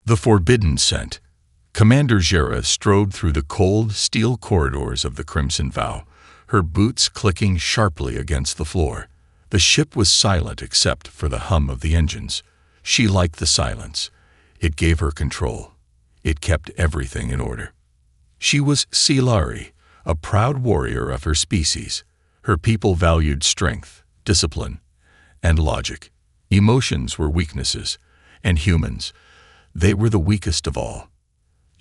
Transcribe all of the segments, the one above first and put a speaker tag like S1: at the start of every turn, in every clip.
S1: The forbidden scent. Commander Jera strode through the cold, steel corridors of the Crimson Vow, her boots clicking sharply against the floor. The ship was silent except for the hum of the engines. She liked the silence. It gave her control. It kept everything in order. She was Silari, a proud warrior of her species. Her people valued strength, discipline, and logic. Emotions were weaknesses, and humans, they were the weakest of all.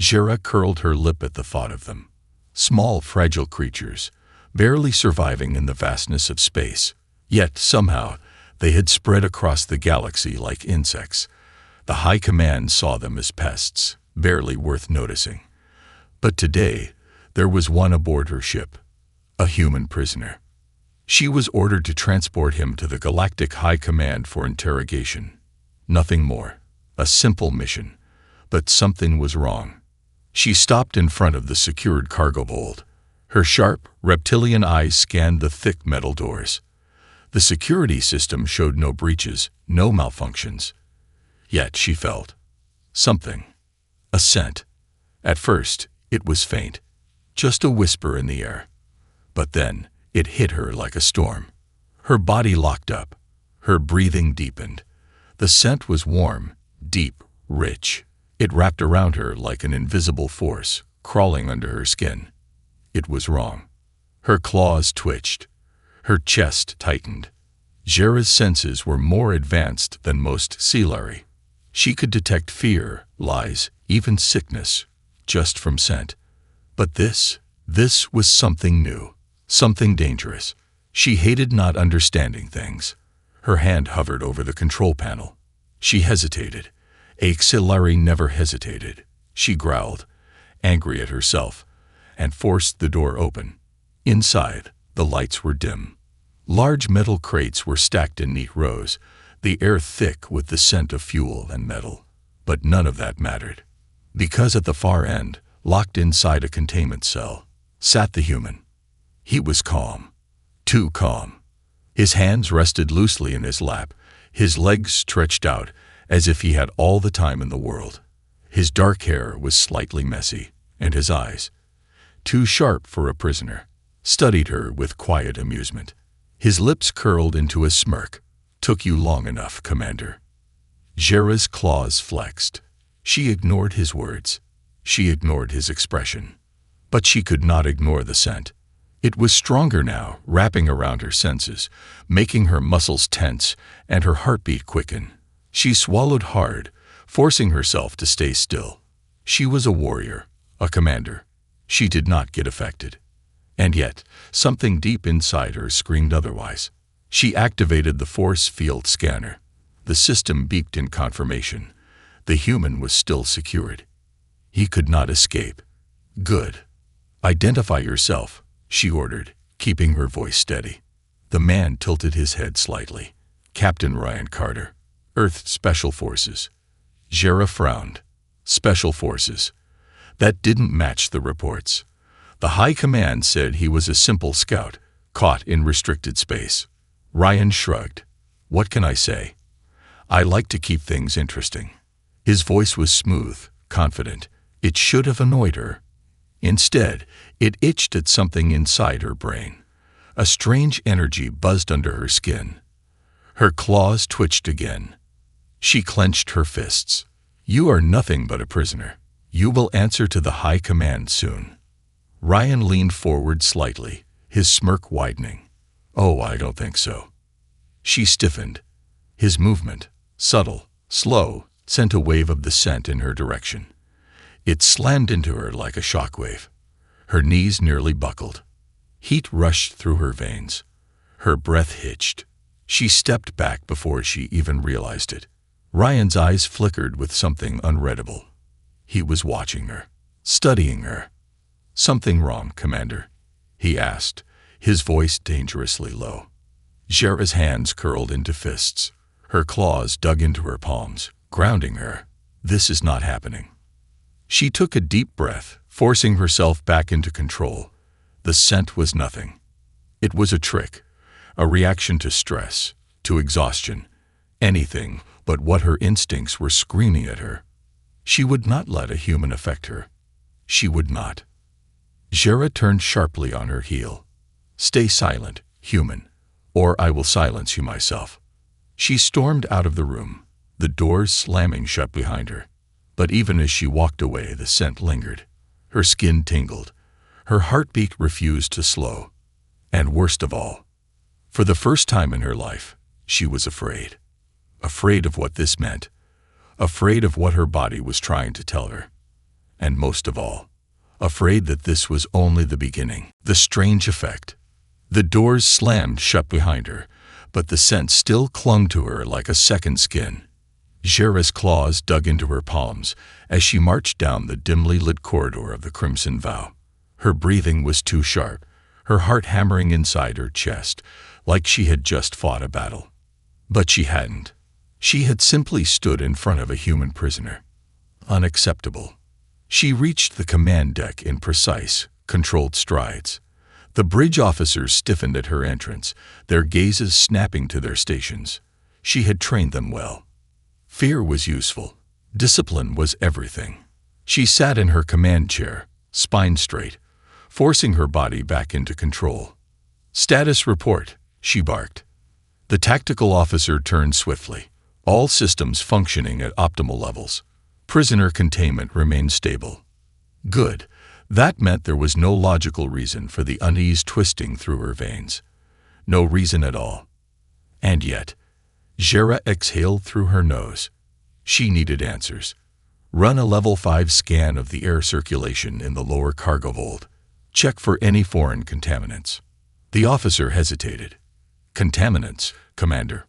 S1: Jera curled her lip at the thought of them. Small, fragile creatures, barely surviving in the vastness of space. Yet, somehow, they had spread across the galaxy like insects. The High Command saw them as pests, barely worth noticing. But today, there was one aboard her ship, a human prisoner. She was ordered to transport him to the Galactic High Command for interrogation. Nothing more. A simple mission. But something was wrong. She stopped in front of the secured cargo hold. Her sharp, reptilian eyes scanned the thick metal doors. The security system showed no breaches, no malfunctions. Yet she felt something. A scent. At first, it was faint, just a whisper in the air. But then, it hit her like a storm. Her body locked up. Her breathing deepened. The scent was warm, deep, rich. It wrapped around her like an invisible force, crawling under her skin. It was wrong. Her claws twitched. Her chest tightened. Jera's senses were more advanced than most Silari. She could detect fear, lies, even sickness, just from scent. But this was something new, something dangerous. She hated not understanding things. Her hand hovered over the control panel. She hesitated. A Silari never hesitated. She growled, angry at herself, and forced the door open. Inside, the lights were dim. Large metal crates were stacked in neat rows, the air thick with the scent of fuel and metal. But none of that mattered. Because at the far end, locked inside a containment cell, sat the human. He was calm. Too calm. His hands rested loosely in his lap, his legs stretched out as if he had all the time in the world. His dark hair was slightly messy, and his eyes, too sharp for a prisoner, studied her with quiet amusement. His lips curled into a smirk. "Took you long enough, Commander." Jera's claws flexed. She ignored his words. She ignored his expression. But she could not ignore the scent. It was stronger now, wrapping around her senses, making her muscles tense and her heartbeat quicken. She swallowed hard, forcing herself to stay still. She was a warrior, a commander. She did not get affected. And yet, something deep inside her screamed otherwise. She activated the force field scanner. The system beeped in confirmation. The human was still secured. He could not escape. "Good. Identify yourself," she ordered, keeping her voice steady. The man tilted his head slightly. "Captain Ryan Carter, Earth Special Forces." Jera frowned. Special Forces. That didn't match the reports. The High Command said he was a simple scout, caught in restricted space. Ryan shrugged. "What can I say? I like to keep things interesting." His voice was smooth, confident. It should have annoyed her. Instead, it itched at something inside her brain. A strange energy buzzed under her skin. Her claws twitched again. She clenched her fists. "You are nothing but a prisoner. You will answer to the High Command soon." Ryan leaned forward slightly, his smirk widening. "Oh, I don't think so." She stiffened. His movement, subtle, slow, sent a wave of the scent in her direction. It slammed into her like a shockwave. Her knees nearly buckled. Heat rushed through her veins. Her breath hitched. She stepped back before she even realized it. Ryan's eyes flickered with something unreadable. He was watching her, studying her. "Something wrong, Commander?" he asked, his voice dangerously low. Jera's hands curled into fists. Her claws dug into her palms, grounding her. "This is not happening." She took a deep breath, forcing herself back into control. The scent was nothing. It was a trick, a reaction to stress, to exhaustion, anything but what her instincts were screaming at her. She would not let a human affect her. She would not. Jera turned sharply on her heel. "Stay silent, human, or I will silence you myself." She stormed out of the room, the doors slamming shut behind her. But even as she walked away, the scent lingered. Her skin tingled. Her heartbeat refused to slow. And worst of all, for the first time in her life, she was afraid. Afraid of what this meant. Afraid of what her body was trying to tell her. And most of all, afraid that this was only the beginning. The strange effect. The doors slammed shut behind her, but the scent still clung to her like a second skin. Jera's claws dug into her palms as she marched down the dimly lit corridor of the Crimson Vow. Her breathing was too sharp, her heart hammering inside her chest, like she had just fought a battle. But she hadn't. She had simply stood in front of a human prisoner. Unacceptable. She reached the command deck in precise, controlled strides. The bridge officers stiffened at her entrance, their gazes snapping to their stations. She had trained them well. Fear was useful. Discipline was everything. She sat in her command chair, spine straight, forcing her body back into control. "Status report," she barked. The tactical officer turned swiftly, all systems functioning at optimal levels. Prisoner containment remained stable. Good. That meant there was no logical reason for the unease twisting through her veins. No reason at all. And yet, Jera exhaled through her nose. She needed answers. Run a level 5 scan of the air circulation in the lower cargo hold. Check for any foreign contaminants. The officer hesitated. "Contaminants, Commander."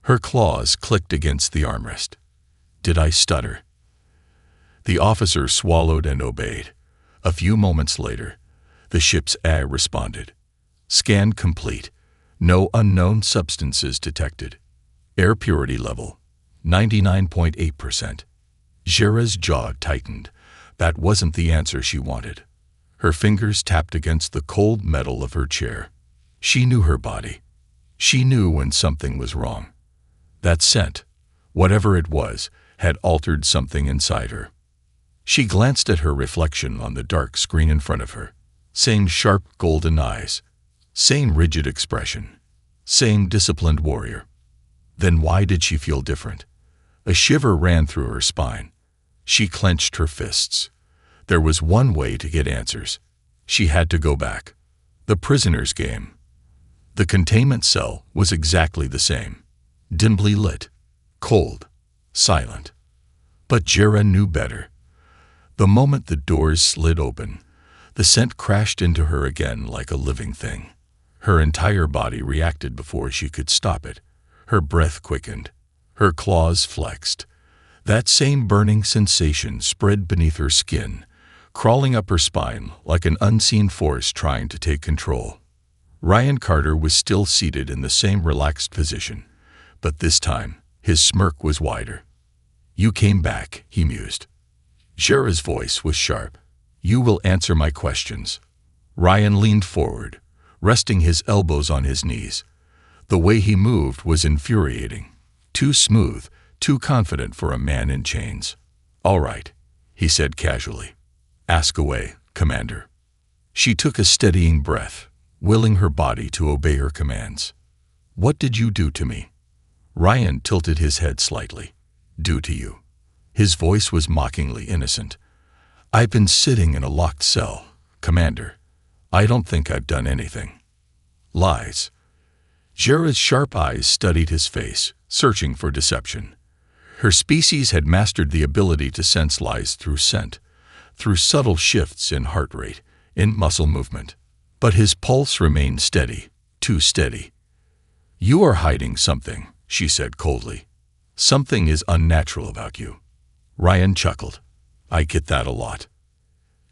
S1: Her claws clicked against the armrest. "Did I stutter?" The officer swallowed and obeyed. A few moments later, the ship's AI responded. "Scan complete. No unknown substances detected. Air purity level, 99.8%. Jera's jaw tightened. That wasn't the answer she wanted. Her fingers tapped against the cold metal of her chair. She knew her body. She knew when something was wrong. That scent, whatever it was, had altered something inside her. She glanced at her reflection on the dark screen in front of her. Same sharp golden eyes. Same rigid expression. Same disciplined warrior. Then why did she feel different? A shiver ran through her spine. She clenched her fists. There was one way to get answers. She had to go back. The prisoner's game. The containment cell was exactly the same. Dimly lit. Cold. Silent. But Jera knew better. The moment the doors slid open, the scent crashed into her again like a living thing. Her entire body reacted before she could stop it. Her breath quickened. Her claws flexed. That same burning sensation spread beneath her skin, crawling up her spine like an unseen force trying to take control. Ryan Carter was still seated in the same relaxed position, but this time his smirk was wider. "You came back," he mused. Jera's voice was sharp. "You will answer my questions." Ryan leaned forward, resting his elbows on his knees. The way he moved was infuriating. Too smooth, too confident for a man in chains. "All right," he said casually. "Ask away, Commander." She took a steadying breath, willing her body to obey her commands. "What did you do to me?" Ryan tilted his head slightly. "Do to you?" His voice was mockingly innocent. "I've been sitting in a locked cell, Commander. I don't think I've done anything." "Lies." Jera's sharp eyes studied his face, searching for deception. Her species had mastered the ability to sense lies through scent, through subtle shifts in heart rate, in muscle movement. But his pulse remained steady, too steady. "You are hiding something," she said coldly. "Something is unnatural about you." Ryan chuckled. "I get that a lot."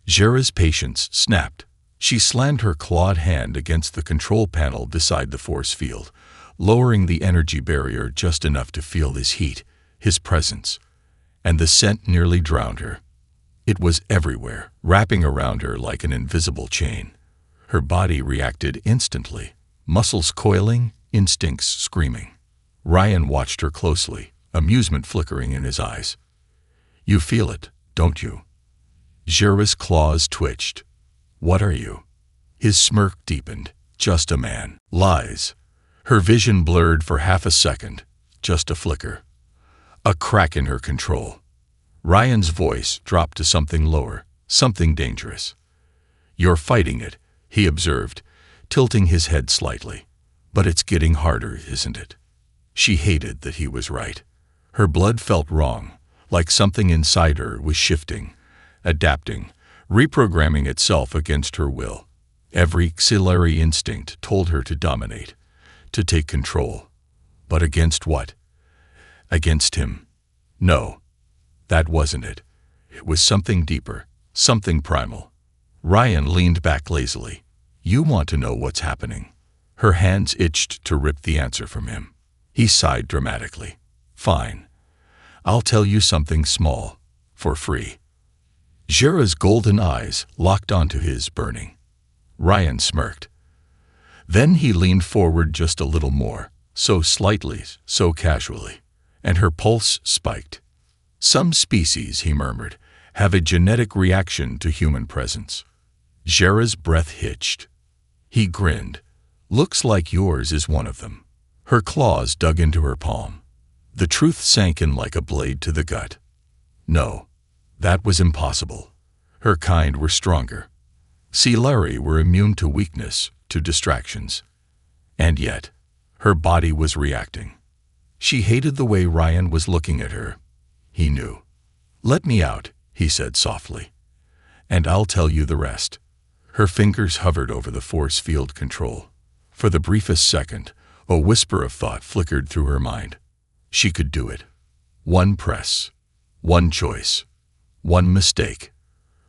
S1: Jera's patience snapped. She slammed her clawed hand against the control panel beside the force field, lowering the energy barrier just enough to feel his heat, his presence. And the scent nearly drowned her. It was everywhere, wrapping around her like an invisible chain. Her body reacted instantly, muscles coiling, instincts screaming. Ryan watched her closely, amusement flickering in his eyes. You feel it, don't you? Jera's claws twitched. What are you? His smirk deepened. Just a man. Lies. Her vision blurred for half a second. Just a flicker. A crack in her control. Ryan's voice dropped to something lower, something dangerous. You're fighting it, he observed, tilting his head slightly. But it's getting harder, isn't it? She hated that he was right. Her blood felt wrong, like something inside her was shifting, adapting, reprogramming itself against her will. Every auxiliary instinct told her to dominate, to take control. But against what? Against him. No, that wasn't it. It was something deeper, something primal. Ryan leaned back lazily. You want to know what's happening? Her hands itched to rip the answer from him. He sighed dramatically. Fine. I'll tell you something small, for free. Jera's golden eyes locked onto his, burning. Ryan smirked. Then he leaned forward just a little more, so slightly, so casually, and her pulse spiked. Some species, he murmured, have a genetic reaction to human presence. Jera's breath hitched. He grinned. Looks like yours is one of them. Her claws dug into her palm. The truth sank in like a blade to the gut. No, that was impossible. Her kind were stronger. Larry were immune to weakness, to distractions. And yet, her body was reacting. She hated the way Ryan was looking at her. He knew. Let me out, he said softly. And I'll tell you the rest. Her fingers hovered over the force field control. For the briefest second, a whisper of thought flickered through her mind. She could do it. One press. One choice. One mistake.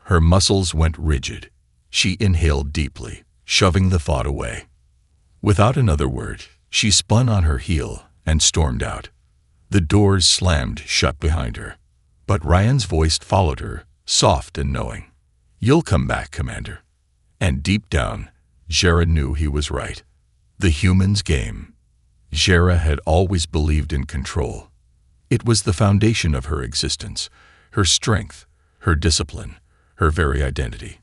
S1: Her muscles went rigid. She inhaled deeply, shoving the thought away. Without another word, she spun on her heel and stormed out. The doors slammed shut behind her. But Ryan's voice followed her, soft and knowing. You'll come back, Commander. And deep down, Jera knew he was right. The human's game. Jera had always believed in control. It was the foundation of her existence, her strength, her discipline, her very identity.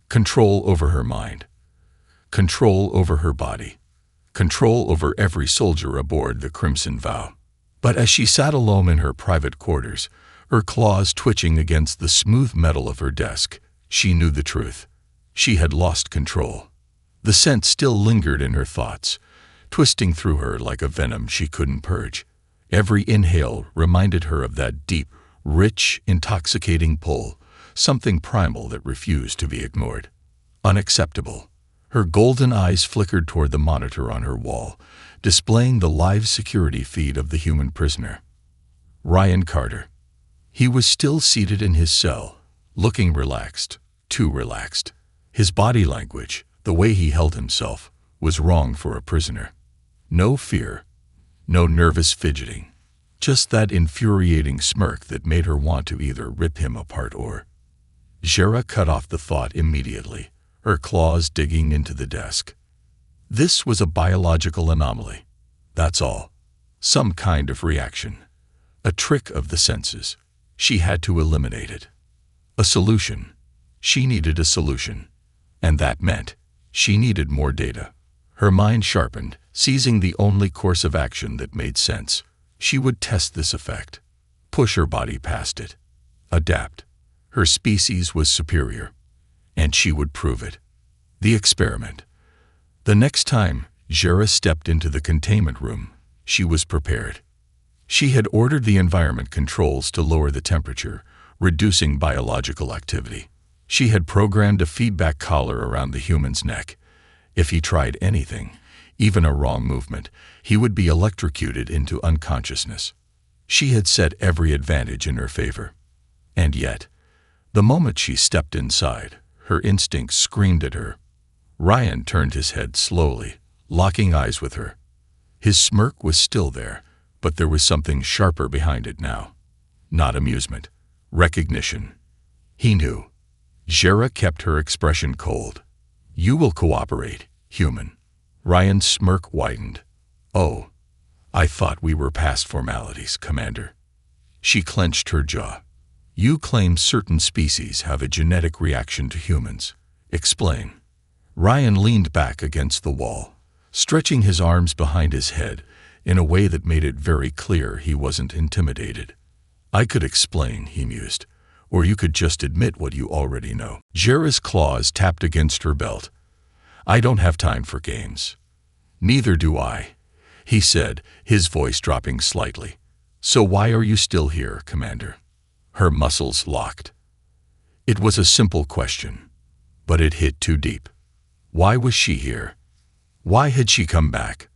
S1: Control over her mind. Control over her body. Control over every soldier aboard the Crimson Vow. But as she sat alone in her private quarters, her claws twitching against the smooth metal of her desk, she knew the truth. She had lost control. The scent still lingered in her thoughts, twisting through her like a venom she couldn't purge. Every inhale reminded her of that deep, rich, intoxicating pull, something primal that refused to be ignored. Unacceptable. Her golden eyes flickered toward the monitor on her wall, displaying the live security feed of the human prisoner. Ryan Carter. He was still seated in his cell, looking relaxed, too relaxed. His body language, the way he held himself, was wrong for a prisoner. No fear, no nervous fidgeting, just that infuriating smirk that made her want to either rip him apart or... Jera cut off the thought immediately, her claws digging into the desk. This was a biological anomaly. That's all. Some kind of reaction. A trick of the senses. She had to eliminate it. A solution. She needed a solution. And that meant she needed more data. Her mind sharpened, seizing the only course of action that made sense. She would test this effect. Push her body past it. Adapt. Her species was superior. And she would prove it. The experiment. The next time Jera stepped into the containment room, she was prepared. She had ordered the environment controls to lower the temperature, reducing biological activity. She had programmed a feedback collar around the human's neck. If he tried anything, even a wrong movement, he would be electrocuted into unconsciousness. She had set every advantage in her favor. And yet, the moment she stepped inside, her instincts screamed at her. Ryan turned his head slowly, locking eyes with her. His smirk was still there, but there was something sharper behind it now. Not amusement. Recognition. He knew. Jera kept her expression cold. You will cooperate, human. Ryan's smirk widened. Oh, I thought we were past formalities, Commander. She clenched her jaw. You claim certain species have a genetic reaction to humans. Explain. Ryan leaned back against the wall, stretching his arms behind his head in a way that made it very clear he wasn't intimidated. I could explain, he mused, or you could just admit what you already know. Jera's claws tapped against her belt. I don't have time for games. Neither do I, he said, his voice dropping slightly. So why are you still here, Commander? Her muscles locked. It was a simple question, but it hit too deep. Why was she here? Why had she come back?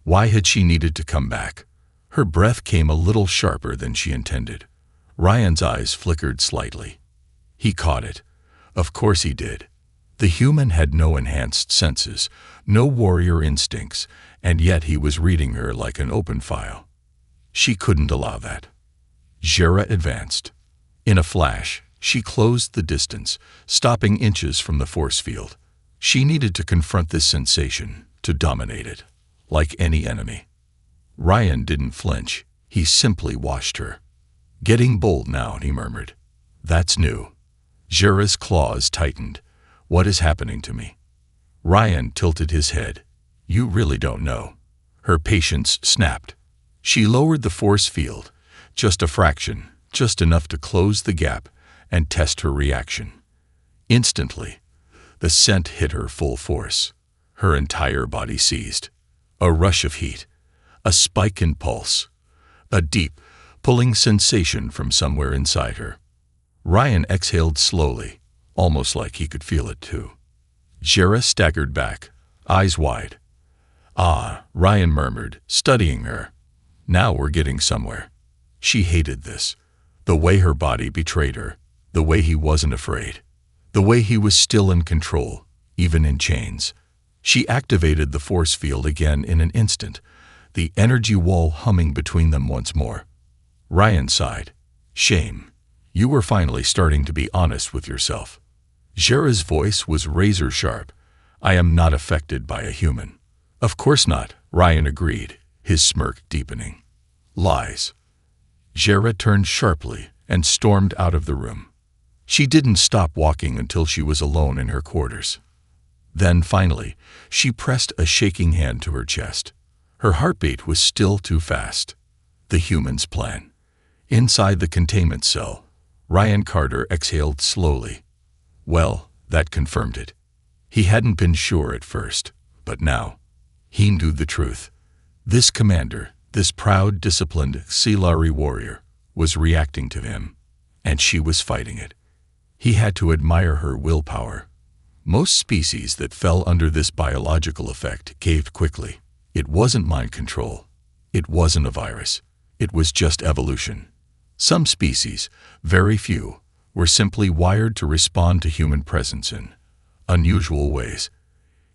S1: Why had she needed to come back? Her breath came a little sharper than she intended. Ryan's eyes flickered slightly. He caught it. Of course he did. The human had no enhanced senses, no warrior instincts, and yet he was reading her like an open file. She couldn't allow that. Jera advanced. In a flash, she closed the distance, stopping inches from the force field. She needed to confront this sensation, to dominate it, like any enemy. Ryan didn't flinch. He simply watched her. Getting bold now, he murmured. That's new. Jera's claws tightened. What is happening to me? Ryan tilted his head. You really don't know. Her patience snapped. She lowered the force field, just a fraction, just enough to close the gap and test her reaction. Instantly, the scent hit her full force. Her entire body seized. A rush of heat, a spike in pulse, a deep, pulling sensation from somewhere inside her. Ryan exhaled slowly, almost like he could feel it too. Jera staggered back, eyes wide. Ah, Ryan murmured, studying her. Now we're getting somewhere. She hated this. The way her body betrayed her, the way he wasn't afraid, the way he was still in control, even in chains. She activated the force field again in an instant, the energy wall humming between them once more. Ryan sighed. Shame. You were finally starting to be honest with yourself. Jera's voice was razor sharp. I am not affected by a human. Of course not, Ryan agreed, his smirk deepening. Lies. Jera turned sharply and stormed out of the room. She didn't stop walking until she was alone in her quarters. Then, finally, she pressed a shaking hand to her chest. Her heartbeat was still too fast. The human's plan. Inside the containment cell, Ryan Carter exhaled slowly. Well, that confirmed it. He hadn't been sure at first, but now, he knew the truth. This commander, this proud, disciplined Xilari warrior, was reacting to him, and she was fighting it. He had to admire her willpower. Most species that fell under this biological effect caved quickly. It wasn't mind control. It wasn't a virus. It was just evolution. Some species, very few, were simply wired to respond to human presence in unusual ways.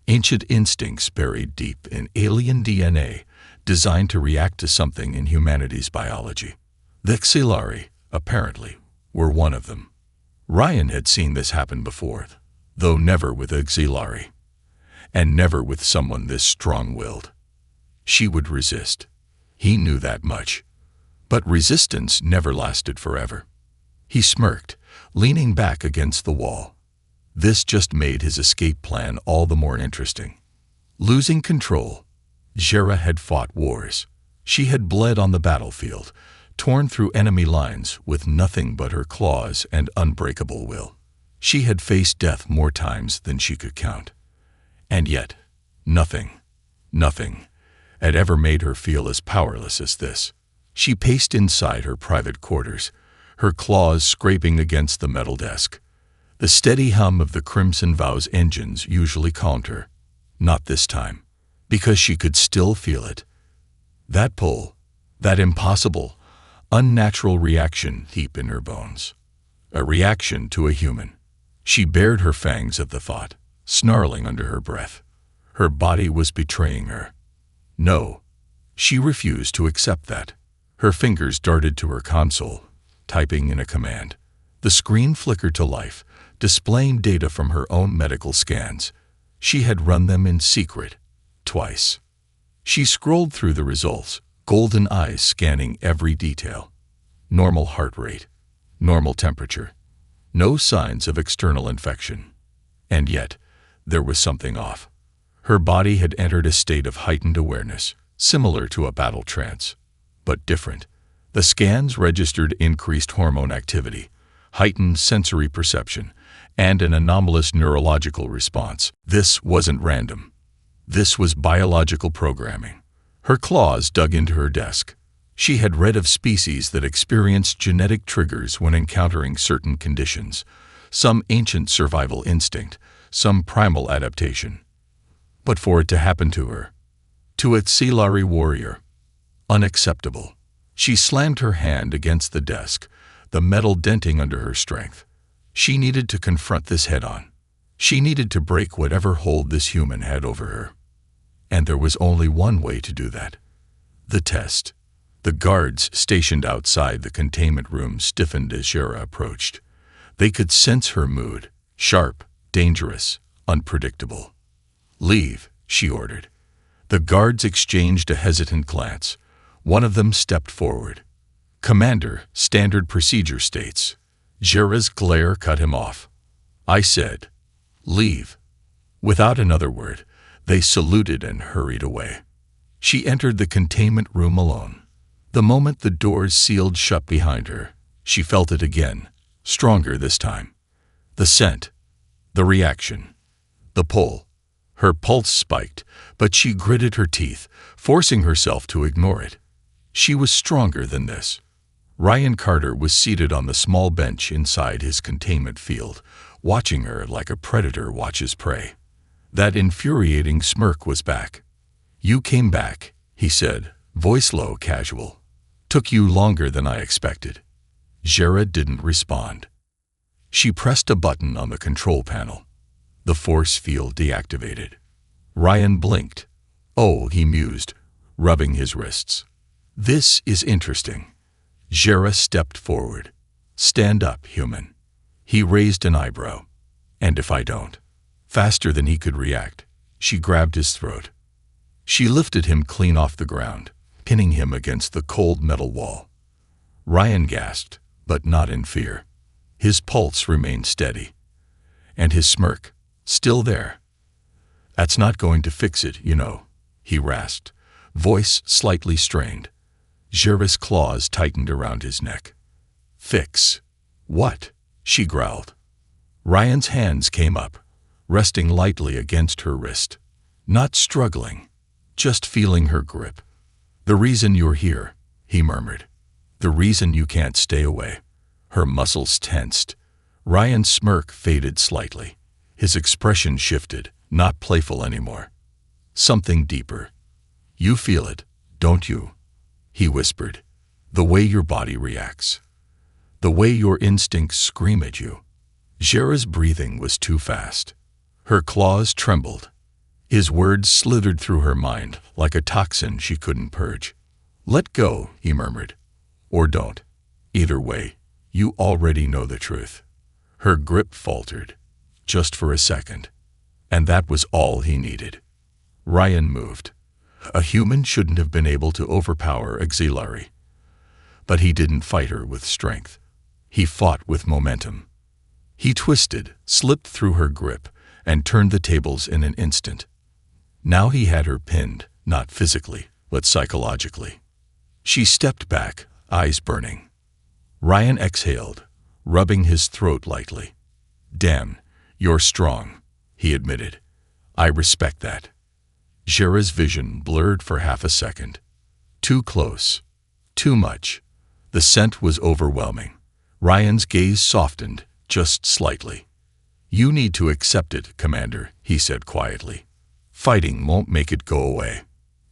S1: Ancient instincts buried deep in alien DNA, designed to react to something in humanity's biology. The Xilari, apparently, were one of them. Ryan had seen this happen before, though never with a Xilari, and never with someone this strong-willed. She would resist. He knew that much. But resistance never lasted forever. He smirked, leaning back against the wall. This just made his escape plan all the more interesting. Losing control, Jera had fought wars. She had bled on the battlefield, torn through enemy lines with nothing but her claws and unbreakable will. She had faced death more times than she could count. And yet, nothing had ever made her feel as powerless as this. She paced inside her private quarters, her claws scraping against the metal desk. The steady hum of the Crimson Vow's engines usually calmed her. Not this time, because she could still feel it. That pull, that impossible, unnatural reaction deep in her bones. A reaction to a human. She bared her fangs at the thought, snarling under her breath. Her body was betraying her. No, she refused to accept that. Her fingers darted to her console, typing in a command. The screen flickered to life, displaying data from her own medical scans. She had run them in secret, twice. She scrolled through the results, golden eyes scanning every detail. Normal heart rate, normal temperature. No signs of external infection. And yet, there was something off. Her body had entered a state of heightened awareness, similar to a battle trance, but different. The scans registered increased hormone activity, heightened sensory perception, and an anomalous neurological response. This wasn't random. This was biological programming. Her claws dug into her desk. She had read of species that experienced genetic triggers when encountering certain conditions, some ancient survival instinct, some primal adaptation. But for it to happen to her, to a Tsilari warrior, unacceptable. She slammed her hand against the desk, the metal denting under her strength. She needed to confront this head-on. She needed to break whatever hold this human had over her. And there was only one way to do that. The test. The guards stationed outside the containment room stiffened as Jera approached. They could sense her mood, sharp, dangerous, unpredictable. "Leave," she ordered. The guards exchanged a hesitant glance. One of them stepped forward. "Commander, standard procedure states." Jera's glare cut him off. "I said, leave." Without another word, they saluted and hurried away. She entered the containment room alone. The moment the doors sealed shut behind her, she felt it again, stronger this time. The scent, the reaction, the pull. Her pulse spiked, but she gritted her teeth, forcing herself to ignore it. She was stronger than this. Ryan Carter was seated on the small bench inside his containment field, watching her like a predator watches prey. That infuriating smirk was back. "You came back," he said, voice low, casual. "Took you longer than I expected." Jera didn't respond. She pressed a button on the control panel. The force field deactivated. Ryan blinked. "Oh," he mused, rubbing his wrists. "This is interesting." Jera stepped forward. "Stand up, human." He raised an eyebrow. "And if I don't?" Faster than he could react, she grabbed his throat. She lifted him clean off the ground, pinning him against the cold metal wall. Ryan gasped, but not in fear. His pulse remained steady. And his smirk, still there. "That's not going to fix it, you know," he rasped, voice slightly strained. Jera's claws tightened around his neck. "Fix? What?" she growled. Ryan's hands came up, resting lightly against her wrist. Not struggling, just feeling her grip. "The reason you're here," he murmured. "The reason you can't stay away." Her muscles tensed. Ryan's smirk faded slightly. His expression shifted, not playful anymore. Something deeper. "You feel it, don't you?" he whispered. "The way your body reacts. The way your instincts scream at you." Jera's breathing was too fast. Her claws trembled. His words slithered through her mind like a toxin she couldn't purge. "Let go," he murmured. "Or don't. Either way, you already know the truth." Her grip faltered, just for a second. And that was all he needed. Ryan moved. A human shouldn't have been able to overpower a Tsilari. But he didn't fight her with strength. He fought with momentum. He twisted, slipped through her grip, and turned the tables in an instant. Now he had her pinned, not physically, but psychologically. She stepped back, eyes burning. Ryan exhaled, rubbing his throat lightly. "Damn, you're strong," he admitted. "I respect that." Jera's vision blurred for half a second. Too close. Too much. The scent was overwhelming. Ryan's gaze softened, just slightly. "You need to accept it, Commander," he said quietly. "Fighting won't make it go away."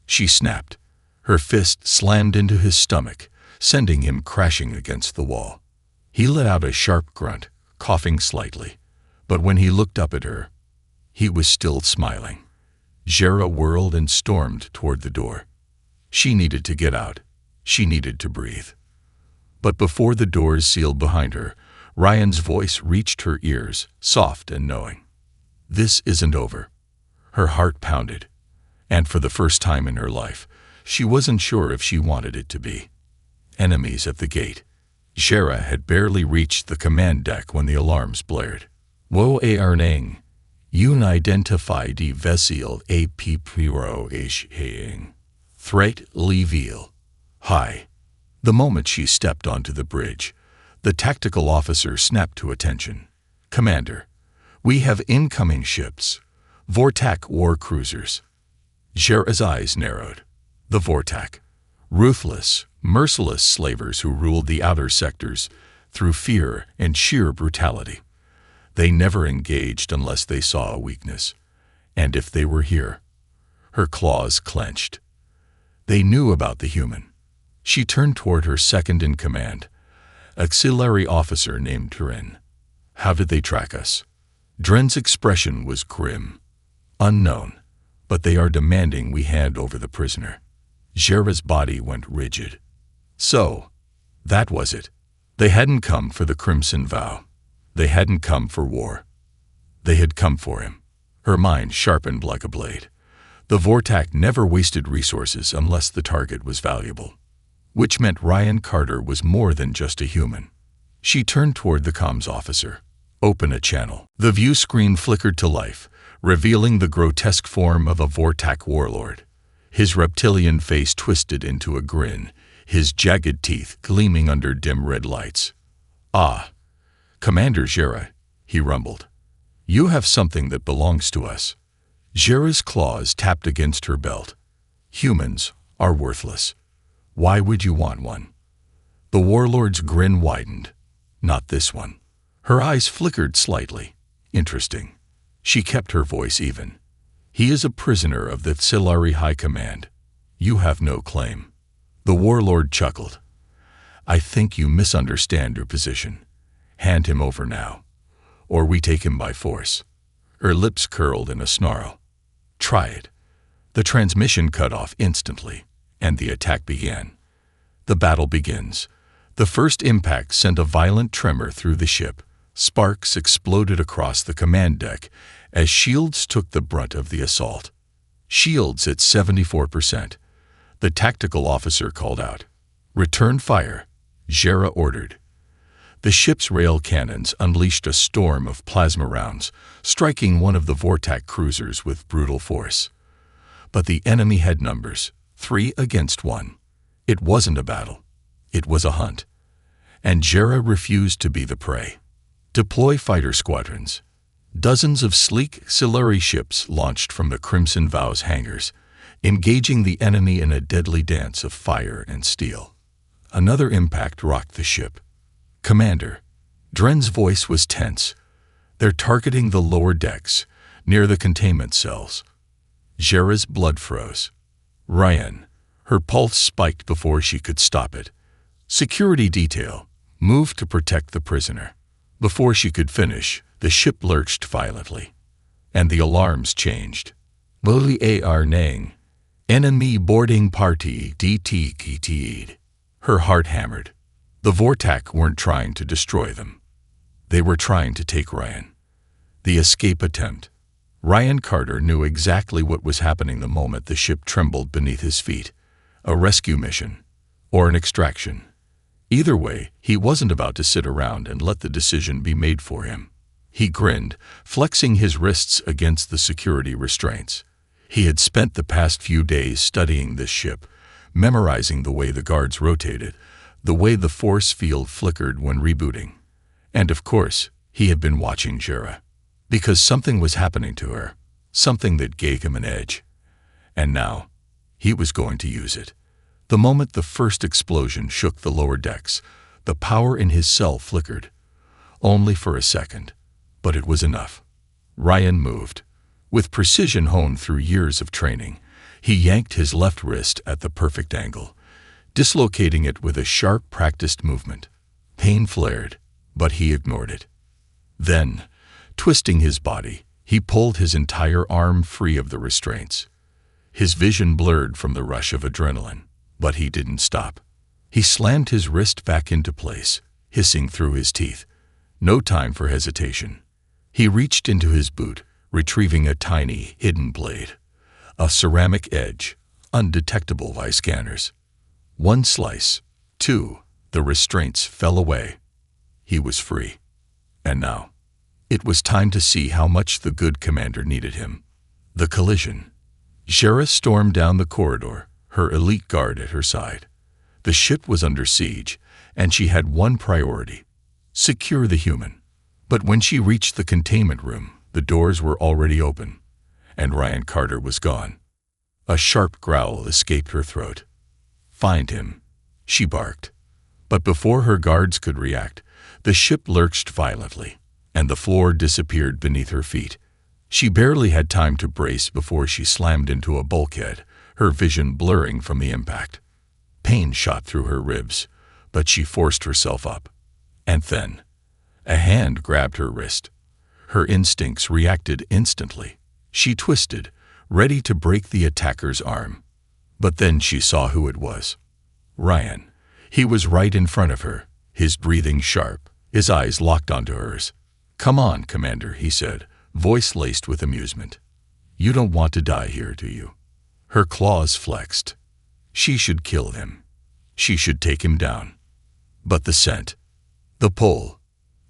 S1: She snapped. Her fist slammed into his stomach, sending him crashing against the wall. He let out a sharp grunt, coughing slightly. But when he looked up at her, he was still smiling. Jera whirled and stormed toward the door. She needed to get out. She needed to breathe. But before the doors sealed behind her, Ryan's voice reached her ears, soft and knowing. "This isn't over." Her heart pounded. And for the first time in her life, she wasn't sure if she wanted it to be. Enemies at the gate. Jera had barely reached the command deck when the alarms blared. Wo arning, unidentified vessel AP Pro Hang. Threat Leveal. Hi. The moment she stepped onto the bridge, the tactical officer snapped to attention. Commander, we have incoming ships. Vortak war cruisers. Jera's eyes narrowed. The Vortak. Ruthless, merciless slavers who ruled the outer sectors through fear and sheer brutality. They never engaged unless they saw a weakness. And if they were here, her claws clenched. They knew about the human. She turned toward her second-in-command, auxiliary officer named Dren. How did they track us? Dren's expression was grim. Unknown, but they are demanding we hand over the prisoner. Jera's body went rigid. So, that was it. They hadn't come for the Crimson Vow. They hadn't come for war. They had come for him. Her mind sharpened like a blade. The Vortak never wasted resources unless the target was valuable. Which meant Ryan Carter was more than just a human. She turned toward the comms officer. Open a channel. The view screen flickered to life, revealing the grotesque form of a Vortak warlord. His reptilian face twisted into a grin, his jagged teeth gleaming under dim red lights. Ah, Commander Jera, he rumbled. You have something that belongs to us. Jera's claws tapped against her belt. Humans are worthless. Why would you want one? The warlord's grin widened. Not this one. Her eyes flickered slightly. Interesting. She kept her voice even. He is a prisoner of the Tsilari High Command. You have no claim. The warlord chuckled. I think you misunderstand your position. Hand him over now, or we take him by force. Her lips curled in a snarl. Try it. The transmission cut off instantly, and the attack began. The battle begins. The first impact sent a violent tremor through the ship. Sparks exploded across the command deck as shields took the brunt of the assault. Shields at 74%. The tactical officer called out. Return fire, Jera ordered. The ship's rail cannons unleashed a storm of plasma rounds, striking one of the Vortak cruisers with brutal force. But the enemy had numbers, 3 against 1. It wasn't a battle. It was a hunt. And Jera refused to be the prey. Deploy fighter squadrons. Dozens of sleek Tsilari ships launched from the Crimson Vow's hangars, engaging the enemy in a deadly dance of fire and steel. Another impact rocked the ship. Commander, Dren's voice was tense. They're targeting the lower decks, near the containment cells. Jera's blood froze. Ryan, her pulse spiked before she could stop it. Security detail, moved to protect the prisoner. Before she could finish, the ship lurched violently. And the alarms changed. Lili ar nang. Enemy boarding party DT. Her heart hammered. The Vortak weren't trying to destroy them. They were trying to take Ryan. The escape attempt. Ryan Carter knew exactly what was happening the moment the ship trembled beneath his feet. A rescue mission, or an extraction. Either way, he wasn't about to sit around and let the decision be made for him. He grinned, flexing his wrists against the security restraints. He had spent the past few days studying this ship, memorizing the way the guards rotated, the way the force field flickered when rebooting. And of course, he had been watching Jera. Because something was happening to her, something that gave him an edge. And now, he was going to use it. The moment the first explosion shook the lower decks, the power in his cell flickered. Only for a second, but it was enough. Ryan moved. With precision honed through years of training, he yanked his left wrist at the perfect angle, dislocating it with a sharp, practiced movement. Pain flared, but he ignored it. Then, twisting his body, he pulled his entire arm free of the restraints. His vision blurred from the rush of adrenaline, but he didn't stop. He slammed his wrist back into place, hissing through his teeth. No time for hesitation. He reached into his boot, retrieving a tiny, hidden blade. A ceramic edge, undetectable by scanners. 1 slice, 2, The restraints fell away. He was free. And now, it was time to see how much the good commander needed him. The collision. Jera stormed down the corridor, her elite guard at her side. The ship was under siege, and she had one priority: secure the human. But when she reached the containment room, the doors were already open, and Ryan Carter was gone. A sharp growl escaped her throat. "Find him," she barked. But before her guards could react, the ship lurched violently, and the floor disappeared beneath her feet. She barely had time to brace before she slammed into a bulkhead, her vision blurring from the impact. Pain shot through her ribs, but she forced herself up. And then, a hand grabbed her wrist. Her instincts reacted instantly. She twisted, ready to break the attacker's arm. But then she saw who it was. Ryan. He was right in front of her, his breathing sharp, his eyes locked onto hers. "Come on, Commander," he said, voice laced with amusement. "You don't want to die here, do you?" Her claws flexed. She should kill him. She should take him down. But the scent, the pull,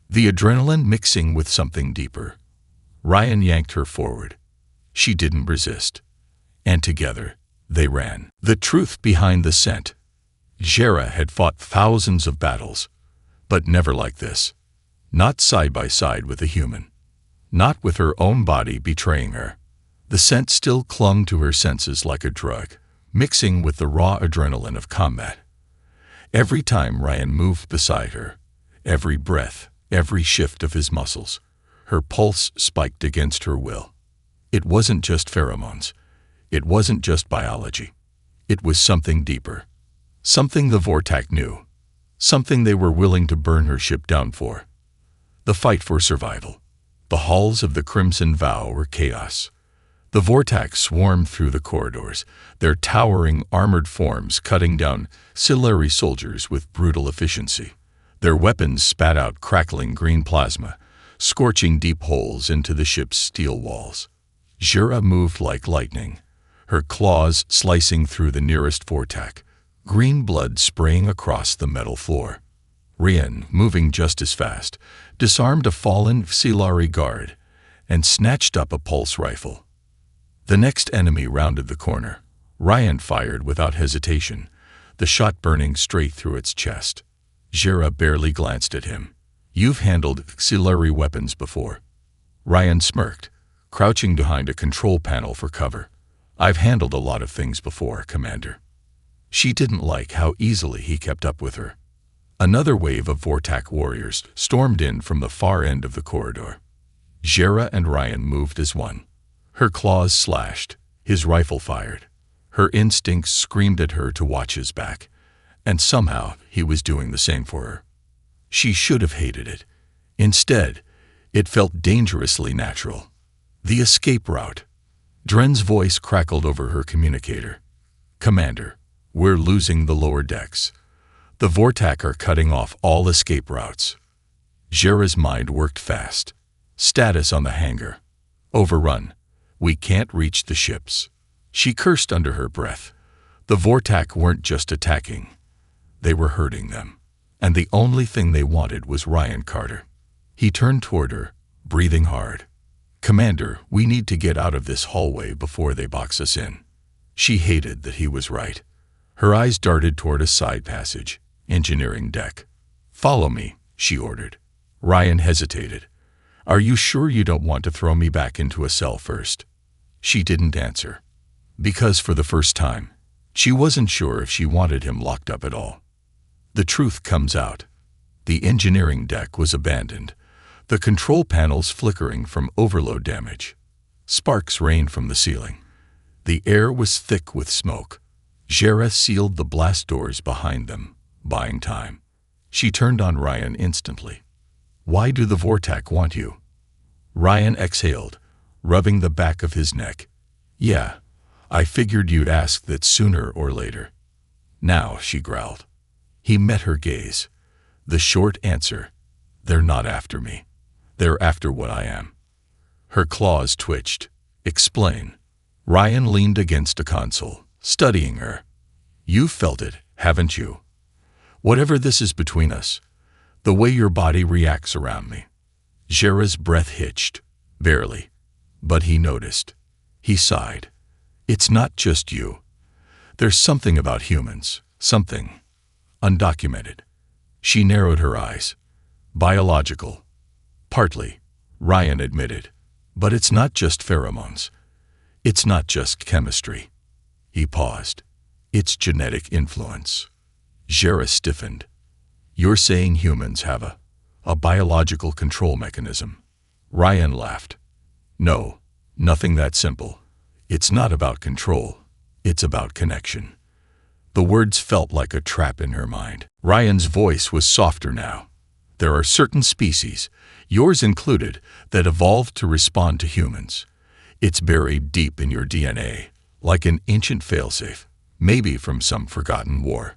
S1: the adrenaline mixing with something deeper. Ryan yanked her forward. She didn't resist. And together, they ran. The truth behind the scent. Jera had fought thousands of battles, but never like this. Not side by side with a human. Not with her own body betraying her. The scent still clung to her senses like a drug, mixing with the raw adrenaline of combat. Every time Ryan moved beside her, every breath, every shift of his muscles, her pulse spiked against her will. It wasn't just pheromones. It wasn't just biology. It was something deeper. Something the Vortak knew. Something they were willing to burn her ship down for. The fight for survival. The halls of the Crimson Vow were chaos. The Vortak swarmed through the corridors, their towering armored forms cutting down Silari soldiers with brutal efficiency. Their weapons spat out crackling green plasma, scorching deep holes into the ship's steel walls. Jera moved like lightning, her claws slicing through the nearest Vortak, green blood spraying across the metal floor. Ryan, moving just as fast, disarmed a fallen Silari guard and snatched up a pulse rifle. The next enemy rounded the corner. Ryan fired without hesitation, the shot burning straight through its chest. Jera barely glanced at him. "You've handled Silari weapons before." Ryan smirked, crouching behind a control panel for cover. "I've handled a lot of things before, Commander." She didn't like how easily he kept up with her. Another wave of Vortak warriors stormed in from the far end of the corridor. Jera and Ryan moved as one. Her claws slashed, his rifle fired. Her instincts screamed at her to watch his back, and somehow he was doing the same for her. She should have hated it. Instead, it felt dangerously natural. The escape route. Dren's voice crackled over her communicator. "Commander, we're losing the lower decks. The Vortak are cutting off all escape routes." Jera's mind worked fast. Status on the hangar. Overrun. We can't reach the ships. She cursed under her breath. The Vortak weren't just attacking. They were hurting them. And the only thing they wanted was Ryan Carter. He turned toward her, breathing hard. "Commander, we need to get out of this hallway before they box us in." She hated that he was right. Her eyes darted toward a side passage, engineering deck. "Follow me," she ordered. Ryan hesitated. "Are you sure you don't want to throw me back into a cell first?" She didn't answer. Because for the first time, she wasn't sure if she wanted him locked up at all. The truth comes out. The engineering deck was abandoned, the control panels flickering from overload damage. Sparks rained from the ceiling. The air was thick with smoke. Jera sealed the blast doors behind them, buying time. She turned on Ryan instantly. "Why do the Vortak want you?" Ryan exhaled, rubbing the back of his neck. "Yeah, I figured you'd ask that sooner or later." "Now," she growled. He met her gaze. The short answer: "They're not after me. They're after what I am." Her claws twitched. "Explain." Ryan leaned against a console, studying her. "You've felt it, haven't you? Whatever this is between us, the way your body reacts around me. Jera's breath hitched, barely, but he noticed. He sighed. It's not just you. There's something about humans, something undocumented. She narrowed her eyes. Biological. Partly, Ryan admitted. But it's not just pheromones. It's not just chemistry. He paused. It's genetic influence. Jera stiffened. You're saying humans have a biological control mechanism? Ryan laughed. No, nothing that simple. It's not about control. It's about connection. The words felt like a trap in her mind. Ryan's voice was softer now. There are certain species, yours included, that evolved to respond to humans. It's buried deep in your DNA, like an ancient failsafe, maybe from some forgotten war,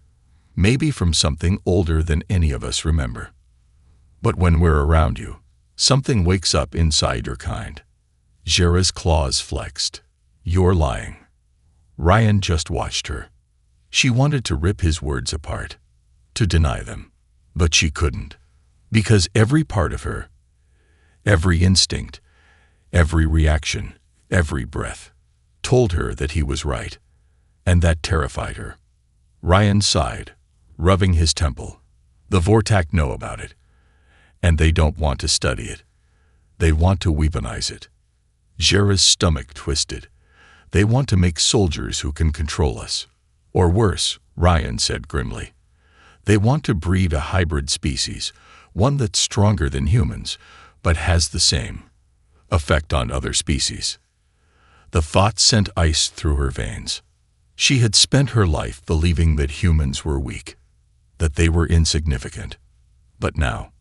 S1: maybe from something older than any of us remember. But when we're around you, something wakes up inside your kind. Jera's claws flexed. You're lying. Ryan just watched her. She wanted to rip his words apart, to deny them, but she couldn't, because every part of her, every instinct, every reaction, every breath, told her that he was right, and that terrified her. Ryan sighed, rubbing his temple. The Vortac know about it, and they don't want to study it. They want to weaponize it. Jera's stomach twisted. They want to make soldiers who can control us. Or worse, Ryan said grimly. They want to breed a hybrid species, one that's stronger than humans, but has the same effect on other species. The thought sent ice through her veins. She had spent her life believing that humans were weak, that they were insignificant. But now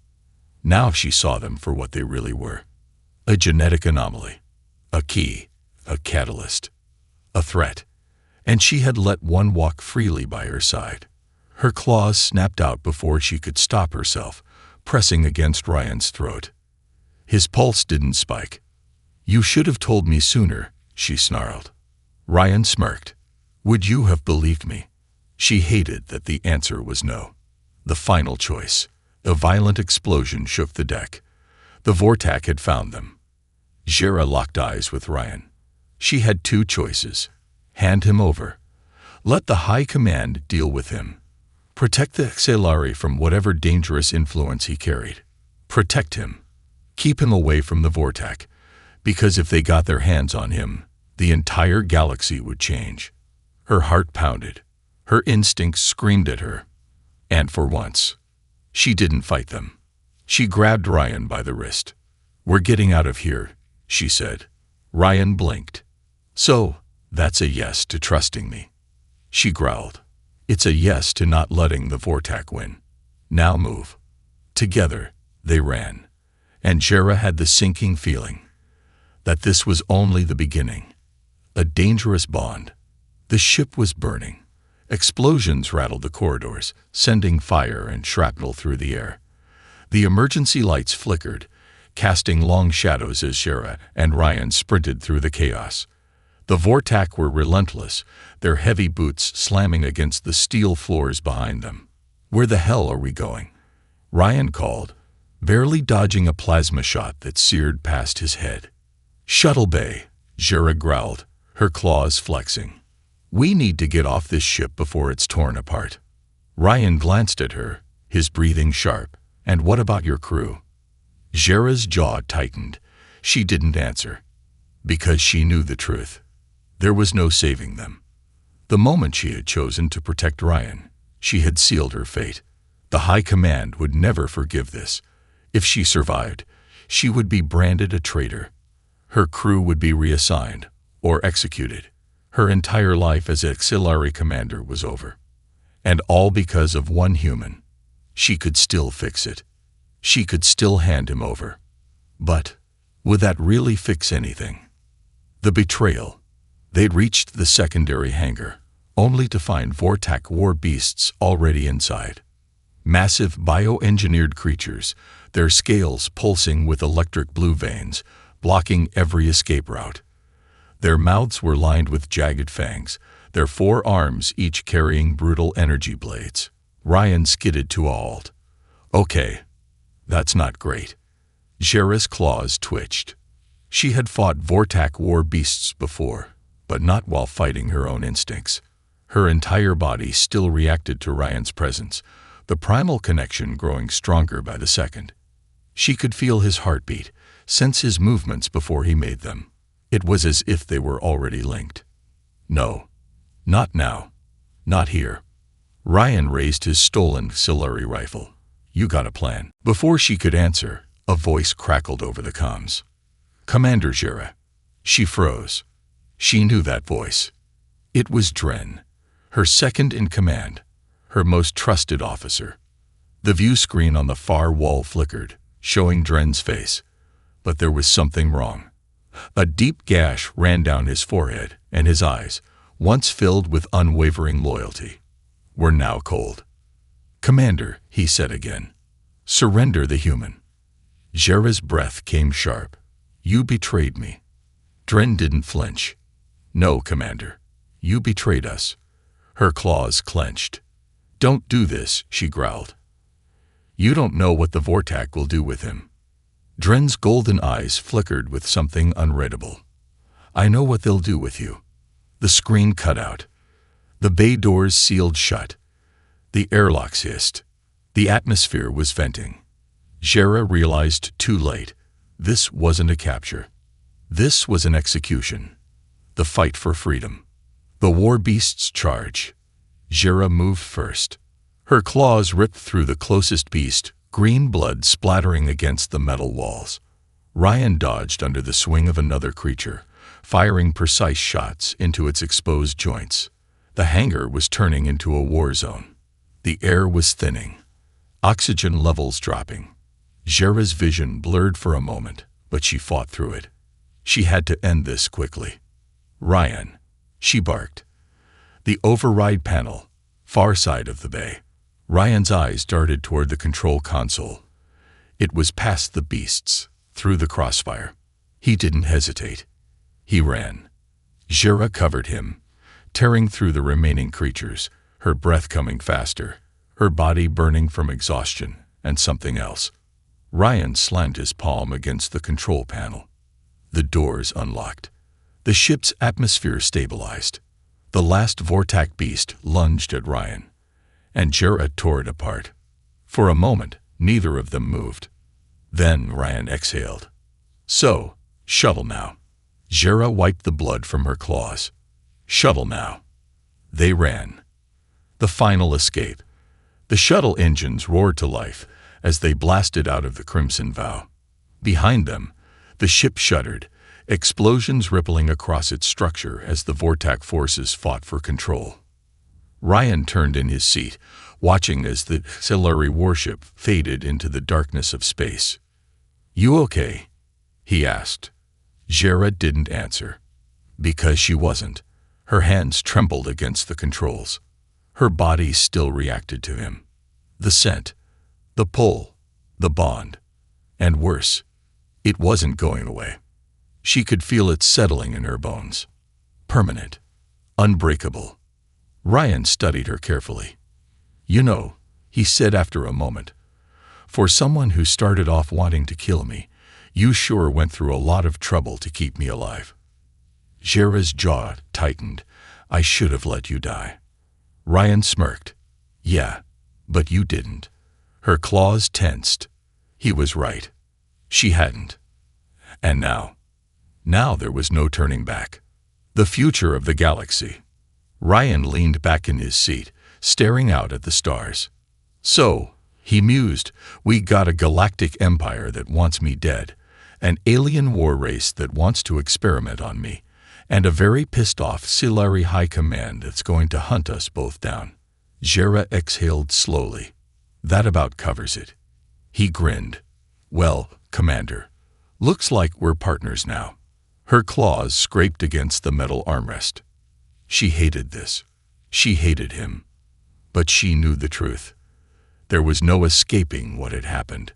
S1: she saw them for what they really were. A genetic anomaly, a key, a catalyst, a threat. And she had let one walk freely by her side. Her claws snapped out before she could stop herself, pressing against Ryan's throat. His pulse didn't spike. You should have told me sooner, she snarled. Ryan smirked. Would you have believed me? She hated that the answer was no. The final choice. A violent explosion shook the deck. The Vortac had found them. Jera locked eyes with Ryan. She had two choices. Hand him over. Let the High Command deal with him. Protect the Xelari from whatever dangerous influence he carried. Protect him. Keep him away from the Vortac, because if they got their hands on him, the entire galaxy would change. Her heart pounded. Her instincts screamed at her. And for once, she didn't fight them. She grabbed Ryan by the wrist. We're getting out of here, she said. Ryan blinked. So, that's a yes to trusting me. She growled. It's a yes to not letting the Vortac win. Now move. Together, they ran. And Jera had the sinking feeling that this was only the beginning. A dangerous bond. The ship was burning. Explosions rattled the corridors, sending fire and shrapnel through the air. The emergency lights flickered, casting long shadows as Jera and Ryan sprinted through the chaos. The Vortac were relentless, their heavy boots slamming against the steel floors behind them. Where the hell are we going? Ryan called, barely dodging a plasma shot that seared past his head. Shuttle Bay, Jera growled, her claws flexing. We need to get off this ship before it's torn apart. Ryan glanced at her, his breathing sharp. And what about your crew? Jera's jaw tightened. She didn't answer, because she knew the truth. There was no saving them. The moment she had chosen to protect Ryan, she had sealed her fate. The High Command would never forgive this. If she survived, she would be branded a traitor. Her crew would be reassigned or executed. Her entire life as auxiliary commander was over. And all because of one human. She could still fix it. She could still hand him over. But would that really fix anything? The betrayal. They'd reached the secondary hangar, only to find Vortac war beasts already inside. Massive bioengineered creatures, their scales pulsing with electric blue veins, blocking every escape route. Their mouths were lined with jagged fangs, their 4 arms each carrying brutal energy blades. Ryan skidded to a halt. Okay, that's not great. Jera's claws twitched. She had fought Vortak war beasts before, but not while fighting her own instincts. Her entire body still reacted to Ryan's presence, the primal connection growing stronger by the second. She could feel his heartbeat, sense his movements before he made them. It was as if they were already linked. No, not now. Not here. Ryan raised his stolen artillery rifle. You got a plan. Before she could answer, a voice crackled over the comms. Commander Jera. She froze. She knew that voice. It was Dren, her second in command, her most trusted officer. The view screen on the far wall flickered, showing Dren's face. But there was something wrong. A deep gash ran down his forehead, and his eyes, once filled with unwavering loyalty, were now cold. Commander, he said again, surrender the human. Jera's breath came sharp. You betrayed me. Dren didn't flinch. No, Commander. You betrayed us. Her claws clenched. Don't do this, she growled. You don't know what the Vortak will do with him. Dren's golden eyes flickered with something unreadable. I know what they'll do with you. The screen cut out. The bay doors sealed shut. The airlocks hissed. The atmosphere was venting. Jera realized too late. This wasn't a capture. This was an execution. The fight for freedom. The war beast's charge. Jera moved first. Her claws ripped through the closest beast, green blood splattering against the metal walls. Ryan dodged under the swing of another creature, firing precise shots into its exposed joints. The hangar was turning into a war zone. The air was thinning. Oxygen levels dropping. Jera's vision blurred for a moment, but she fought through it. She had to end this quickly. Ryan, she barked. The override panel, far side of the bay. Ryan's eyes darted toward the control console. It was past the beasts, through the crossfire. He didn't hesitate. He ran. Jera covered him, tearing through the remaining creatures, her breath coming faster, her body burning from exhaustion and something else. Ryan slammed his palm against the control panel. The doors unlocked. The ship's atmosphere stabilized. The last Vortak beast lunged at Ryan, and Jera tore it apart. For a moment, neither of them moved. Then Ryan exhaled. So, shuttle now. Jera wiped the blood from her claws. Shuttle now. They ran. The final escape. The shuttle engines roared to life as they blasted out of the Crimson Vow. Behind them, the ship shuddered, explosions rippling across its structure as the Vortak forces fought for control. Ryan turned in his seat, watching as the artillery warship faded into the darkness of space. You okay? He asked. Jera didn't answer. Because she wasn't. Her hands trembled against the controls. Her body still reacted to him. The scent, the pull, the bond. And worse, it wasn't going away. She could feel it settling in her bones. Permanent. Unbreakable. Ryan studied her carefully. You know, he said after a moment, for someone who started off wanting to kill me, you sure went through a lot of trouble to keep me alive. Jera's jaw tightened. I should have let you die. Ryan smirked. Yeah, but you didn't. Her claws tensed. He was right. She hadn't. And now there was no turning back. The future of the galaxy. Ryan leaned back in his seat, staring out at the stars. So, he mused, we got a galactic empire that wants me dead, an alien war race that wants to experiment on me, and a very pissed-off Silari High Command that's going to hunt us both down. Jera exhaled slowly. That about covers it. He grinned. Well, Commander, looks like we're partners now. Her claws scraped against the metal armrest. She hated this. She hated him. But she knew the truth. There was no escaping what had happened.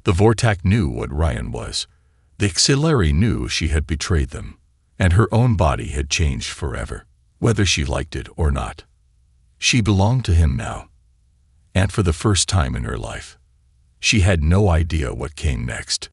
S1: The Vortak knew what Ryan was. The Xilari knew she had betrayed them, and her own body had changed forever, whether she liked it or not. She belonged to him now. and for the first time in her life, she had no idea what came next.